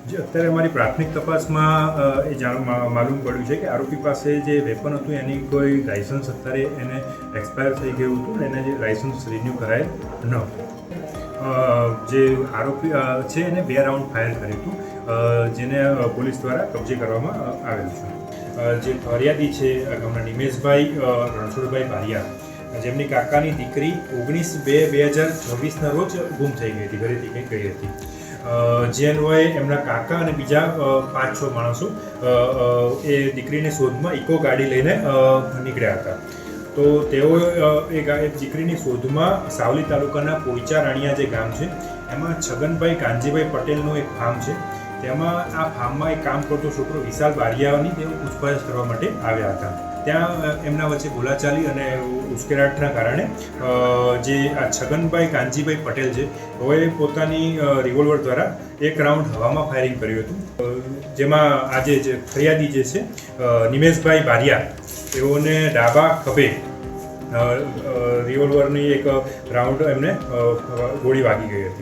જે અત્યારે અમારી પ્રાથમિક તપાસમાં માલુમ પડ્યું છે કે આરોપી પાસે જે વેપન હતું એની કોઈ લાઇસન્સ અત્યારે એને એક્સપાયર થઈ ગયું હતું અને એને જે લાઇસન્સ રિન્યૂ કરાયેલ ન હતું. જે આરોપી છે એને 2 રાઉન્ડ ફાયર કર્યું હતું, જેને પોલીસ દ્વારા કબજે કરવામાં આવેલ છે. જે ફરિયાદી છે ગામના નિમેશભાઈ રણછોડભાઈ બારિયા, જેમની કાકાની દીકરી 19/2/2024ના રોજ ગુમ થઈ ગઈ હતી, ઘરેથી કંઈ ગઈ હતી. જે અન્વયે એમના કાકા અને બીજા 5-6 માણસો એ દીકરીની શોધમાં ઇકો ગાડી લઈને નીકળ્યા હતા. તો તેઓ એ દીકરીની શોધમાં સાવલી તાલુકાના પોઈચા રાણીયા જે ગામ છે એમાં છગનભાઈ કાનજીભાઈ પટેલનું એક ફાર્મ છે, તેમાં આ ફાર્મમાં એક કામ કરતો છોકરો વિશાલ બારિયાની તેઓ પૂછપરછ કરવા માટે આવ્યા હતા. ત્યાં એમના વચ્ચે બોલાચાલી અને ઉશ્કેરાટના કારણે જે આ છગનભાઈ કાનજીભાઈ પટેલ છે તેઓએ પોતાની રિવોલ્વર દ્વારા 1 રાઉન્ડ હવામાં ફાયરિંગ કર્યું હતું, જેમાં આજે જે ફરિયાદી જે છે નિમેશભાઈ બારિયા તેઓને ડાબા ખભે રિવોલ્વરની 1 રાઉન્ડ એમને ગોળી વાગી ગઈ હતી.